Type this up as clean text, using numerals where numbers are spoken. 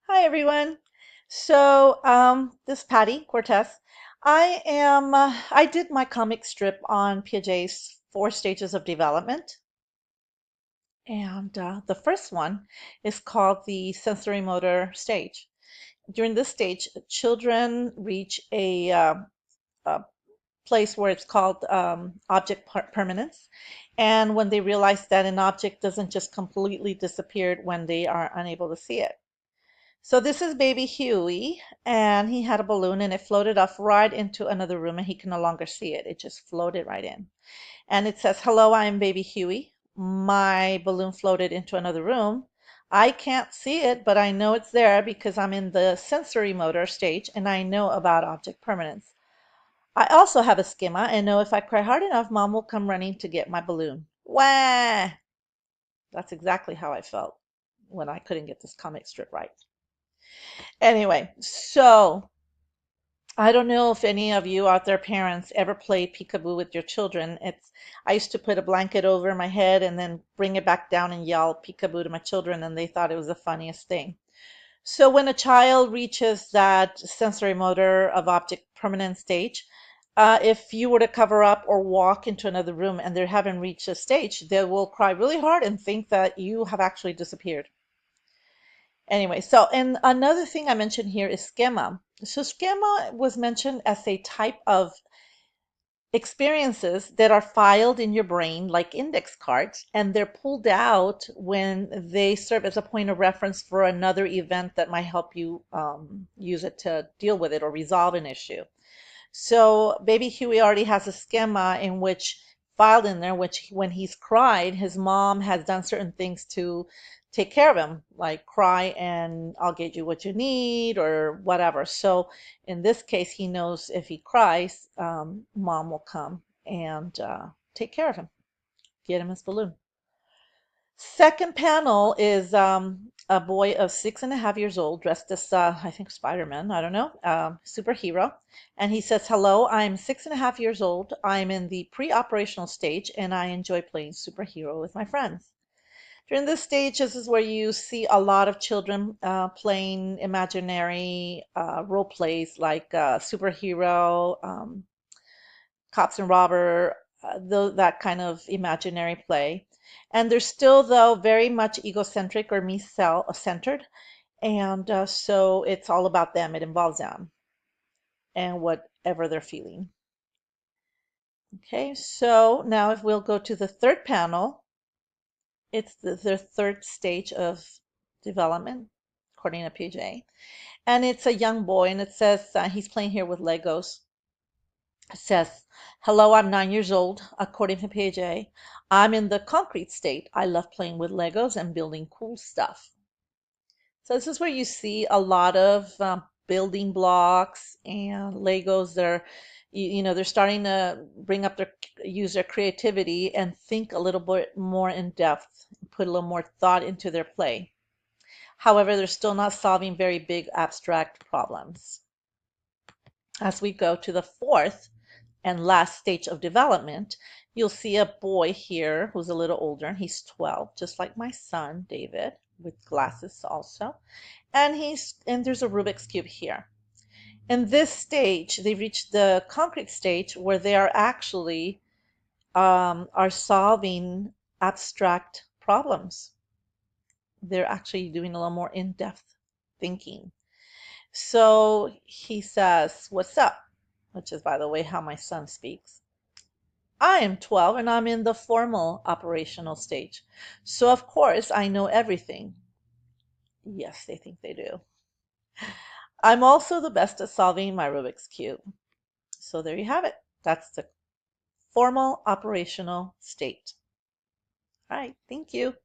Hi everyone. This is Patty Cortez. I did my comic strip on Piaget's four stages of development, and the first one is called the sensory motor stage. During this stage, children reach a place where it's called object permanence, and when they realize that an object doesn't just completely disappear when they are unable to see it. So this is baby Huey, and he had a balloon and it floated off right into another room and he can no longer see it. It just floated right in. And it says, "Hello, I am baby Huey. My balloon floated into another room. I can't see it, but I know it's there because I'm in the sensory motor stage and I know about object permanence. I also have a schema and know if I cry hard enough, mom will come running to get my balloon." Wah! That's exactly how I felt when I couldn't get this comic strip right. Anyway, so I don't know if any of you out there parents ever play peekaboo with your children. I used to put a blanket over my head and then bring it back down and yell peekaboo to my children, and they thought it was the funniest thing. So when a child reaches that sensory motor of object permanent stage, if you were to cover up or walk into another room and they haven't reached a stage, they will cry really hard and think that you have actually disappeared. Anyway, and another thing I mentioned here is schema. So schema was mentioned as a type of experiences that are filed in your brain like index cards, and they're pulled out when they serve as a point of reference for another event that might help you use it to deal with it or resolve an issue. So baby Huey already has a schema in which filed in there, which when he's cried, his mom has done certain things to take care of him, like cry and I'll get you what you need or whatever. So in this case, he knows if he cries, mom will come and take care of him, get him his balloon. Second panel is a boy of 6.5 years old, dressed as, I think, Spider-Man, I don't know, superhero. And he says, "Hello, I'm 6.5 years old. I'm in the pre-operational stage, and I enjoy playing superhero with my friends." During this stage, this is where you see a lot of children playing imaginary role plays like superhero, cops and robber, that kind of imaginary play. And they're still, though, very much egocentric or me-centered. And so it's all about them. It involves them and whatever they're feeling. Okay, so now if we'll go to the third panel, it's the third stage of development, according to PJ. And it's a young boy, and it says he's playing here with Legos. It says, "Hello, I'm 9 years old. According to PJ, I'm in the concrete state. I love playing with Legos and building cool stuff." So this is where you see a lot of building blocks and Legos. They're starting to bring up use their creativity and think a little bit more in depth, put a little more thought into their play. However, they're still not solving very big abstract problems. As we go to the fourth and last stage of development, you'll see a boy here who's a little older, and he's 12, just like my son, David, with glasses also. And there's a Rubik's Cube here. In this stage, they've reached the concrete stage where they are actually are solving abstract problems. They're actually doing a little more in-depth thinking. So he says, "What's up?" Which is, by the way, how my son speaks. "I am 12 and I'm in the formal operational stage. So of course I know everything." Yes, they think they do. "I'm also the best at solving my Rubik's Cube." So there you have it. That's the formal operational state. All right, thank you.